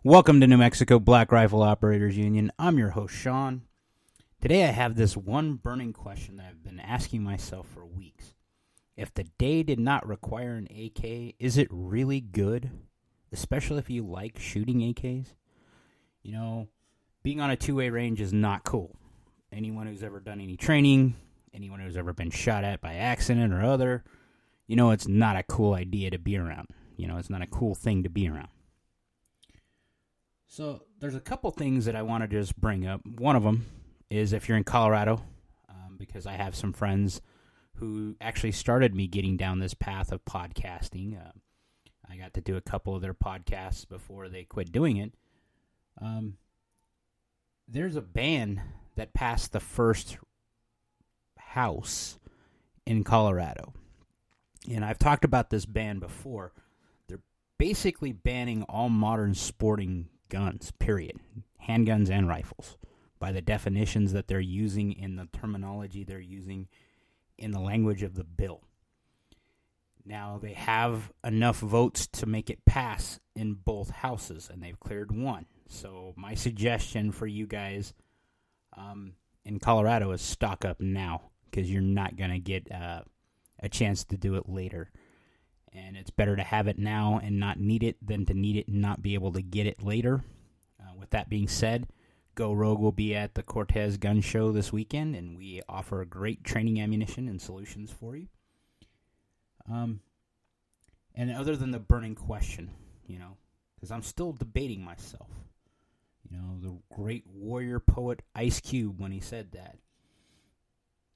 Welcome to New Mexico Black Rifle Operators Union. I'm your host, Sean. Today I have this one burning question that I've been asking myself for weeks. If the day did not require an AK, is it really good? Especially if you like shooting AKs? You know, being on a two-way range is not cool. Anyone who's ever done any training, anyone who's ever been shot at by accident or other, you know it's not a cool idea to be around. You know, it's not a cool thing to be around. So there's a couple things that I want to just bring up. One of them is if you're in Colorado, because I have some friends who actually started me getting down this path of podcasting. I got to do a couple of their podcasts before they quit doing it. There's a band that passed the first house in Colorado. And I've talked about this band before. They're basically banning all modern sporting guns, period. Handguns and rifles, by the definitions that they're using in the terminology they're using in the language of the bill. Now, they have enough votes to make it pass in both houses, and they've cleared one. So my suggestion for you guys in Colorado is stock up now, because you're not going to get a chance to do it later. And it's better to have it now and not need it than to need it and not be able to get it later. With that being said, Go Rogue will be at the Cortez Gun Show this weekend, and we offer great training ammunition and solutions for you. And other than the burning question, you know, because I'm still debating myself. You know, the great warrior poet Ice Cube, when he said that,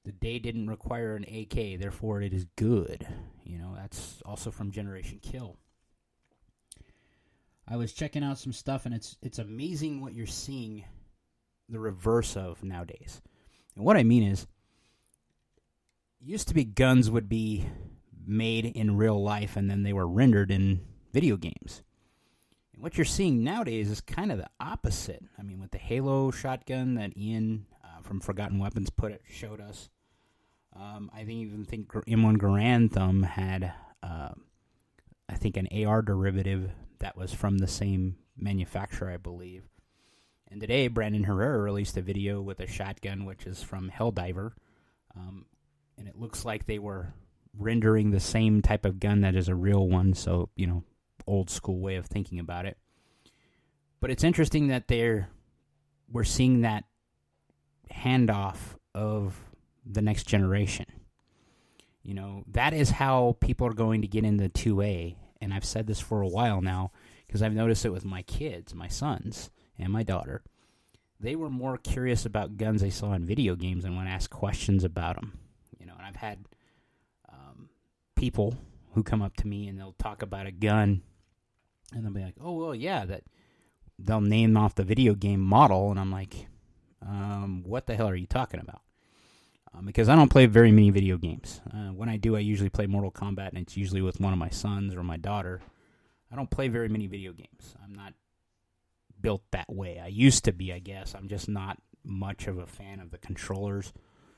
the day didn't require an AK, therefore it is good. You know, that's also from Generation Kill. I was checking out some stuff, and it's amazing what you're seeing the reverse of nowadays. And what I mean is, used to be guns would be made in real life, and then they were rendered in video games. And what you're seeing nowadays is kind of the opposite. I mean, with the Halo shotgun that Ian from Forgotten Weapons showed us, I think M1 Garand Thumb had, I think, an AR derivative that was from the same manufacturer, I believe. And today, Brandon Herrera released a video with a shotgun, which is from Helldiver, and it looks like they were rendering the same type of gun that is a real one, so, you know, old school way of thinking about it. But it's interesting that we're seeing that handoff of the next generation. You know, that is how people are going to get into 2A, and I've said this for a while now, because I've noticed it with my kids, my sons, and my daughter. They were more curious about guns they saw in video games and when asked questions about them. You know, and I've had people who come up to me and they'll talk about a gun, and they'll be like, "Oh, well, yeah," that they'll name off the video game model, and I'm like, what the hell are you talking about? Because I don't play very many video games. When I do, I usually play Mortal Kombat, and it's usually with one of my sons or my daughter. I don't play very many video games. I'm not built that way. I used to be, I guess. I'm just not much of a fan of the controllers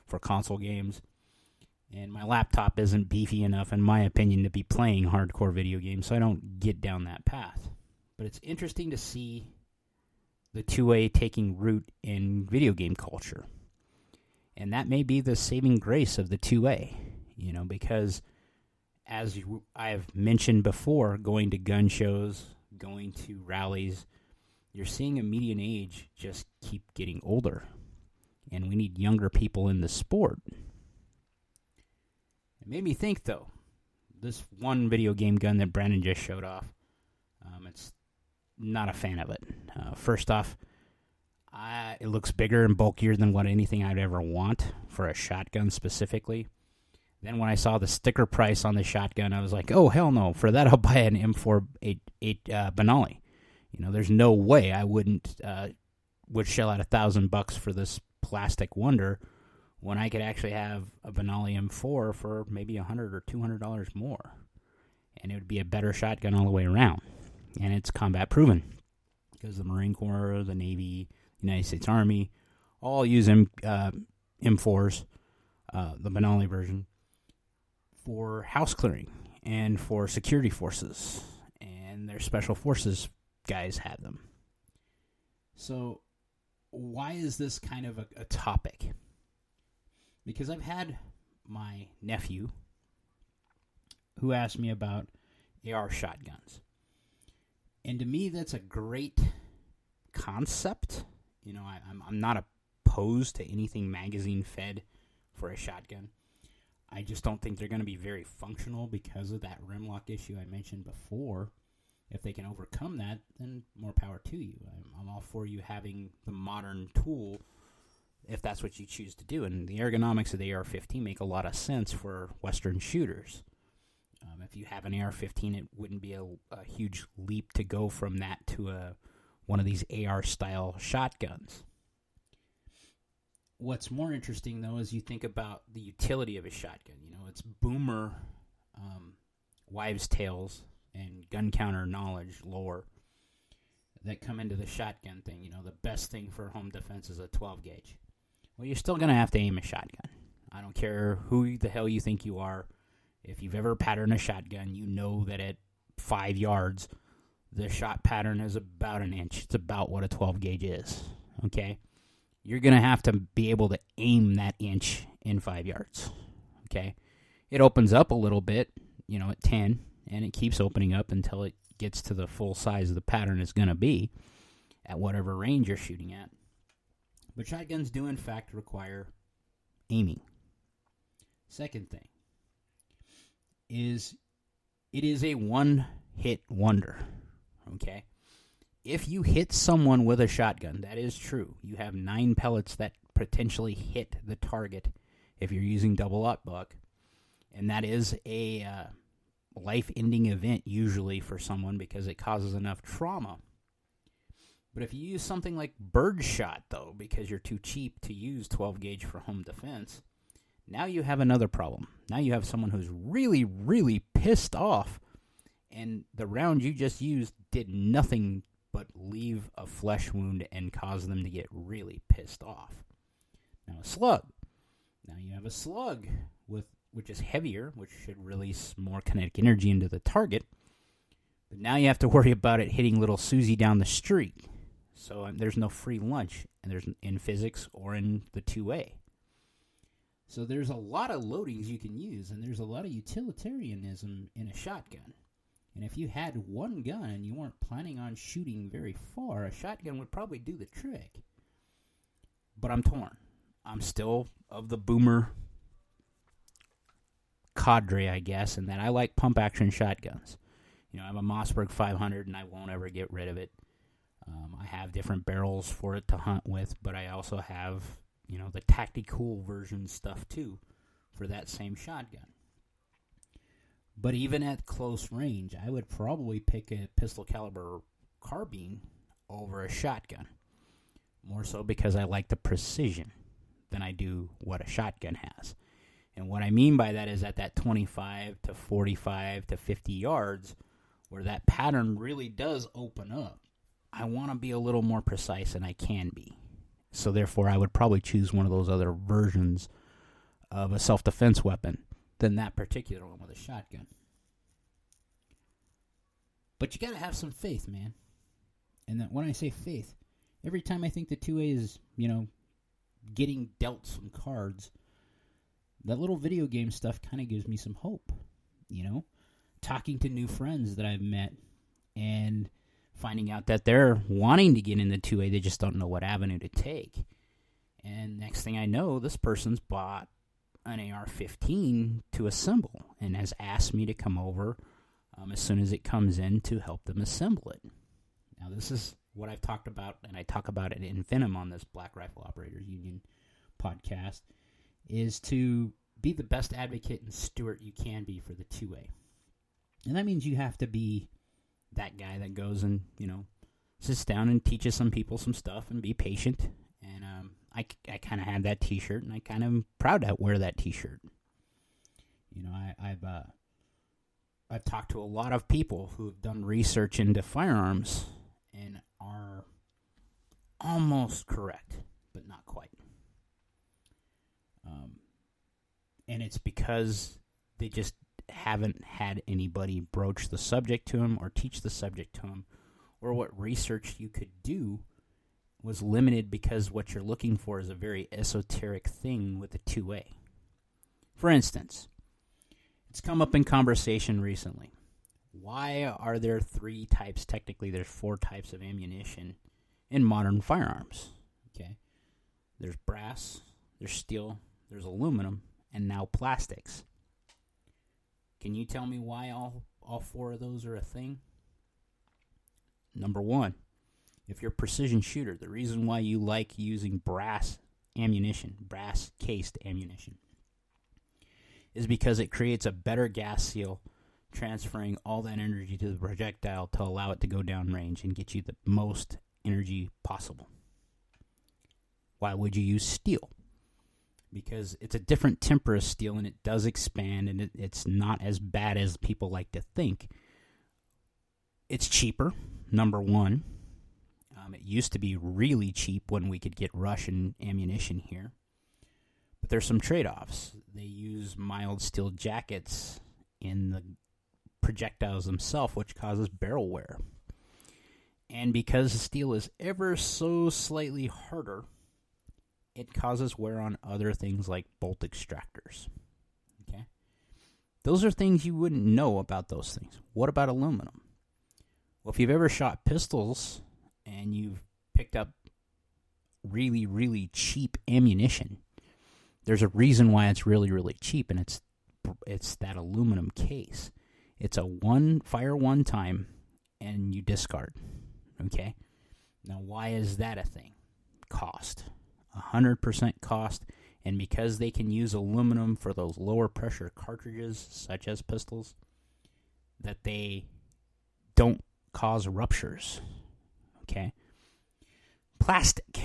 for console games. And my laptop isn't beefy enough, in my opinion, to be playing hardcore video games, so I don't get down that path. But it's interesting to see the 2A taking root in video game culture. And that may be the saving grace of the 2A, you know, because as I've mentioned before, going to gun shows, going to rallies, you're seeing a median age just keep getting older. And we need younger people in the sport. It made me think, though, this one video game gun that Brandon just showed off, it's not a fan of it. First off, it looks bigger and bulkier than what anything I'd ever want for a shotgun specifically. Then when I saw the sticker price on the shotgun, I was like, oh, hell no. For that, I'll buy an M4 8 Benelli. You know, there's no way I would shell out $1,000 for this plastic wonder when I could actually have a Benelli M4 for maybe $100 or $200 more. And it would be a better shotgun all the way around. And it's combat proven, because the Marine Corps, the Navy, United States Army all use M4s, the Benelli version, for house clearing and for security forces. And their special forces guys have them. So why is this kind of a topic? Because I've had my nephew who asked me about AR shotguns. And to me, that's a great concept. You know, I'm not opposed to anything magazine fed for a shotgun. I just don't think they're going to be very functional because of that rim lock issue I mentioned before. If they can overcome that, then more power to you. I'm all for you having the modern tool if that's what you choose to do. And the ergonomics of the AR-15 make a lot of sense for Western shooters. If you have an AR-15, it wouldn't be a huge leap to go from that to one of these AR-style shotguns. What's more interesting, though, is you think about the utility of a shotgun. You know, it's boomer, wives' tales, and gun counter knowledge, lore, that come into the shotgun thing. You know, the best thing for home defense is a 12-gauge. Well, you're still going to have to aim a shotgun. I don't care who the hell you think you are. If you've ever patterned a shotgun, you know that at 5 yards, the shot pattern is about an inch. It's about what a 12-gauge is, okay? You're going to have to be able to aim that inch in 5 yards, okay? It opens up a little bit, you know, at 10, and it keeps opening up until it gets to the full size of the pattern it's going to be at whatever range you're shooting at. But shotguns do, in fact, require aiming. Second thing is it is a one-hit wonder, okay? If you hit someone with a shotgun, that is true. You have 9 pellets that potentially hit the target if you're using double-aught buck, and that is a life-ending event usually for someone because it causes enough trauma. But if you use something like birdshot, though, because you're too cheap to use 12-gauge for home defense, now you have another problem. Now you have someone who's really, really pissed off, and the round you just used did nothing but leave a flesh wound and cause them to get really pissed off. Now a slug. Now you have a slug which is heavier, which should release more kinetic energy into the target. But now you have to worry about it hitting little Susie down the street. So there's no free lunch, and there's in physics or in the 2A. So there's a lot of loadings you can use, and there's a lot of utilitarianism in a shotgun. And if you had one gun and you weren't planning on shooting very far, a shotgun would probably do the trick. But I'm torn. I'm still of the boomer cadre, I guess, in that I like pump-action shotguns. You know, I have a Mossberg 500, and I won't ever get rid of it. I have different barrels for it to hunt with, but I also have, you know, the tactical version stuff, too, for that same shotgun. But even at close range, I would probably pick a pistol caliber carbine over a shotgun. More so because I like the precision than I do what a shotgun has. And what I mean by that is at that 25 to 45 to 50 yards, where that pattern really does open up, I want to be a little more precise than I can be. So therefore, I would probably choose one of those other versions of a self-defense weapon than that particular one with a shotgun. But you got to have some faith, man. And that when I say faith, every time I think the 2A is, you know, getting dealt some cards, that little video game stuff kind of gives me some hope, you know? Talking to new friends that I've met and finding out that they're wanting to get in the 2A, they just don't know what avenue to take. And next thing I know, this person's bought an AR-15 to assemble and has asked me to come over as soon as it comes in to help them assemble it. Now, this is what I've talked about, and I talk about it in Venom on this Black Rifle Operators Union podcast, is to be the best advocate and steward you can be for the 2A. And that means you have to be that guy that goes and, you know, sits down and teaches some people some stuff and be patient. And I kind of had that T-shirt, and I kind of am proud to wear that T-shirt. You know, I've talked to a lot of people who have done research into firearms and are almost correct, but not quite. And it's because they just haven't had anybody broach the subject to them or teach the subject to them, or what research you could do was limited because what you're looking for is a very esoteric thing with a 2A. For instance, it's come up in conversation recently. Why are there three types? Technically, there's four types of ammunition in modern firearms. Okay, there's brass, there's steel, there's aluminum, and now plastics. Can you tell me why all four of those are a thing? Number one, if you're a precision shooter, the reason why you like using brass ammunition, brass-cased ammunition, is because it creates a better gas seal, transferring all that energy to the projectile to allow it to go downrange and get you the most energy possible. Why would you use steel? Because it's a different temper of steel, and it does expand, and it's not as bad as people like to think. It's cheaper, number one. It used to be really cheap when we could get Russian ammunition here. But there's some trade-offs. They use mild steel jackets in the projectiles themselves, which causes barrel wear. And because the steel is ever so slightly harder, it causes wear on other things like bolt extractors. Okay? Those are things you wouldn't know about those things. What about aluminum? Well, if you've ever shot pistols and you've picked up really, really cheap ammunition, there's a reason why it's really, really cheap, and it's that aluminum case. It's a fire one time, and you discard. Okay? Now, why is that a thing? Cost. 100% cost, and because they can use aluminum for those lower pressure cartridges, such as pistols, that they don't cause ruptures. Okay? Plastic.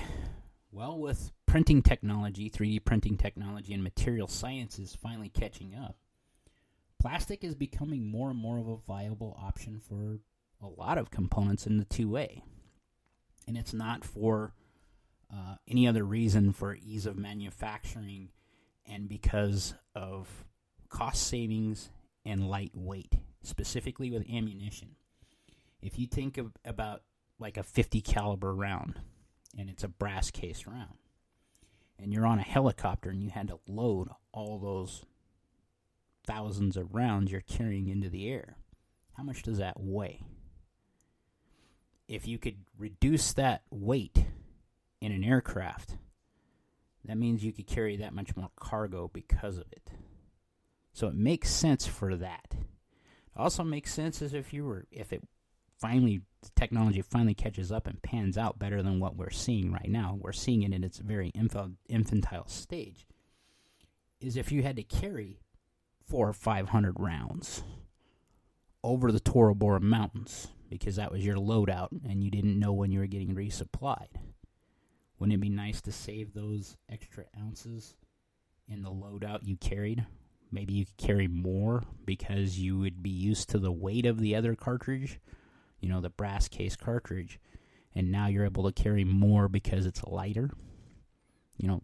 Well, with printing technology, 3D printing technology, and material sciences finally catching up, plastic is becoming more and more of a viable option for a lot of components in the 2A. And it's not for any other reason, for ease of manufacturing and because of cost savings and lightweight, specifically with ammunition. If you think about like a 50 caliber round, and it's a brass case round, and you're on a helicopter and you had to load all those thousands of rounds you're carrying into the air, how much does that weigh? If you could reduce that weight in an aircraft, that means you could carry that much more cargo because of it. So it makes sense for that. It also makes sense as if the technology finally catches up and pans out better than what we're seeing right now. We're seeing it in its very infantile stage. Is if you had to carry 400 or 500 rounds over the Tora Bora Mountains because that was your loadout and you didn't know when you were getting resupplied. Wouldn't it be nice to save those extra ounces in the loadout you carried? Maybe you could carry more because you would be used to the weight of the other cartridge, the brass case cartridge, and now you're able to carry more because it's lighter.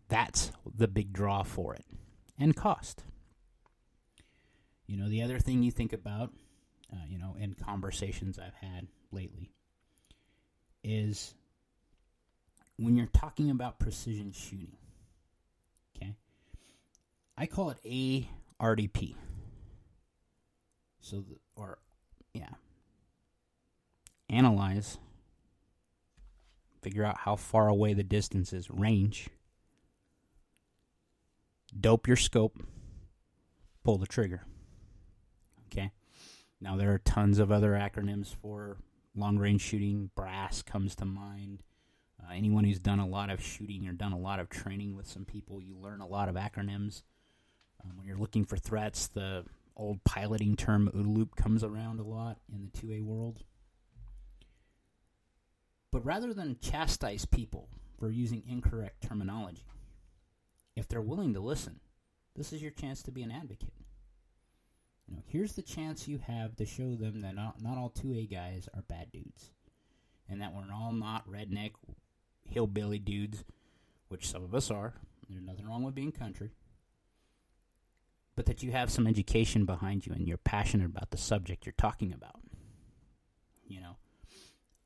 That's the big draw for it. And cost. The other thing you think about, in conversations I've had lately, is when you're talking about precision shooting, okay, I call it ARDP. Analyze, figure out how far away the distance is, range, dope your scope, pull the trigger. Okay? Now there are tons of other acronyms for long-range shooting. BRASS comes to mind. Anyone who's done a lot of shooting or done a lot of training with some people, you learn a lot of acronyms. When you're looking for threats, the old piloting term OODA loop comes around a lot in the 2A world. But rather than chastise people for using incorrect terminology, if they're willing to listen, this is your chance to be an advocate. Here's the chance you have to show them that not all 2A guys are bad dudes, and that we're all not redneck, hillbilly dudes, which some of us are. There's nothing wrong with being country. But that you have some education behind you and you're passionate about the subject you're talking about.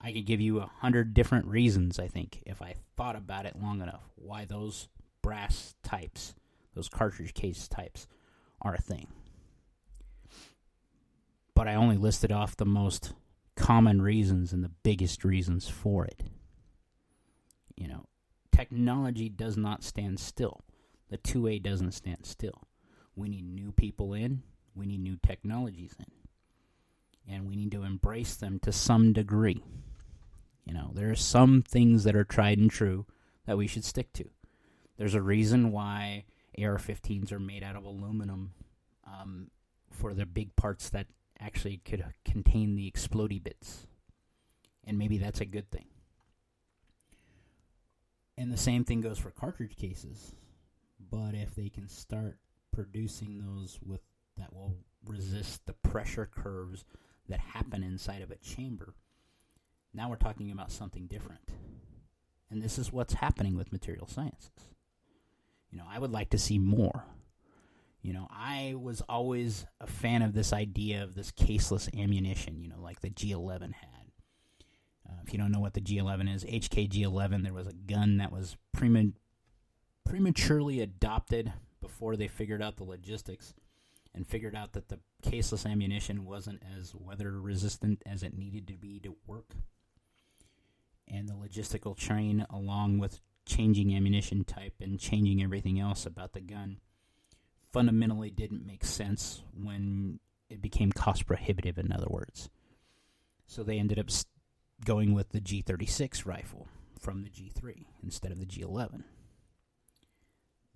I could give you 100 different reasons, I think, if I thought about it long enough, why those brass types, those cartridge case types, are a thing. But I only listed off the most common reasons and the biggest reasons for it. You know, technology does not stand still. The 2A doesn't stand still. We need new people in. We need new technologies in. And we need to embrace them to some degree. You know, there are some things that are tried and true that we should stick to. There's a reason why AR-15s are made out of aluminum for the big parts that actually could contain the explodey bits. And maybe that's a good thing. And the same thing goes for cartridge cases. But if they can start producing those that will resist the pressure curves that happen inside of a chamber, now we're talking about something different. And this is what's happening with material sciences. You know, I would like to see more. You know, I was always a fan of this idea of this caseless ammunition, you know, like the G11 had. If you don't know what the G11 is, HK-G11, there was a gun that was prematurely adopted before they figured out the logistics and figured out that the caseless ammunition wasn't as weather-resistant as it needed to be to work. And the logistical chain, along with changing ammunition type and changing everything else about the gun, fundamentally didn't make sense when it became cost prohibitive, in other words. So they ended up going with the G36 rifle from the G3 instead of the G11.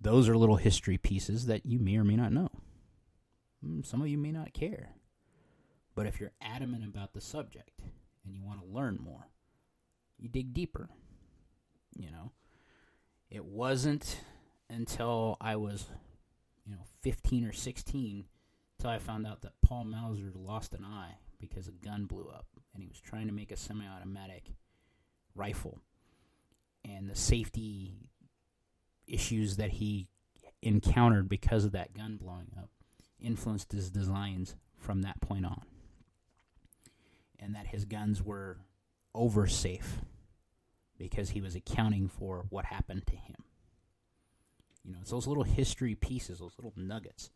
Those are little history pieces that you may or may not know. Some of you may not care. But if you're adamant about the subject and you want to learn more, you dig deeper. You know, it wasn't until I was 15 or 16, until I found out that Paul Mauser lost an eye because a gun blew up, and he was trying to make a semi-automatic rifle. And the safety issues that he encountered because of that gun blowing up influenced his designs from that point on. And that his guns were over-safe because he was accounting for what happened to him. You know, it's those little history pieces, those little nuggets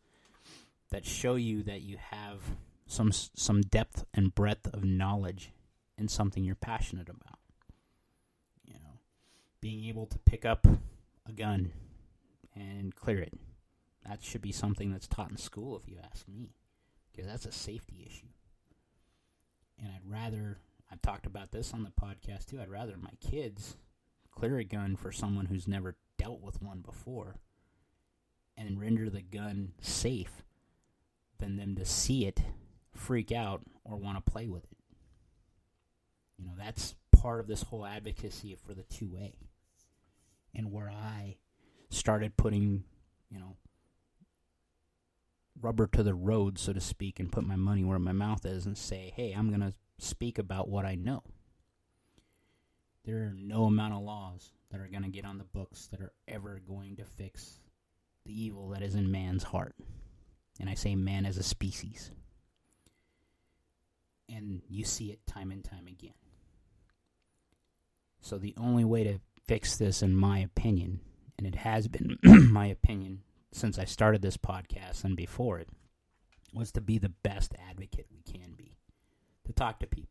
that show you that you have some depth and breadth of knowledge in something you're passionate about. You know, being able to pick up a gun and clear it. That should be something that's taught in school, if you ask me, because that's a safety issue. And I've talked about this on the podcast too, I'd rather my kids clear a gun for someone who's never dealt with one before and render the gun safe than them to see it, freak out, or want to play with it. You know, that's part of this whole advocacy for the 2A. And where I started putting, rubber to the road, so to speak, and put my money where my mouth is and say, hey, I'm going to speak about what I know. There are no amount of laws that are going to get on the books that are ever going to fix the evil that is in man's heart. And I say man as a species. And you see it time and time again. So the only way to fix this, in my opinion, and it has been my opinion since I started this podcast and before it, was to be the best advocate we can be. To talk to people.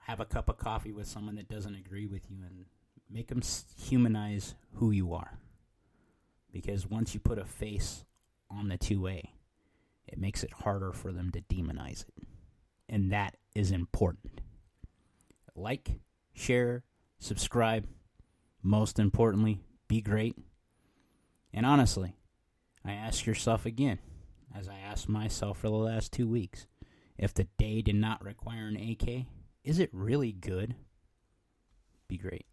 Have a cup of coffee with someone that doesn't agree with you and make them humanize who you are. Because once you put a face on the 2A, it makes it harder for them to demonize it. And that is important. Like, share, subscribe. Most importantly, be great. And honestly, I ask yourself again, as I asked myself for the last 2 weeks, if the day did not require an AK, is it really good? Be great.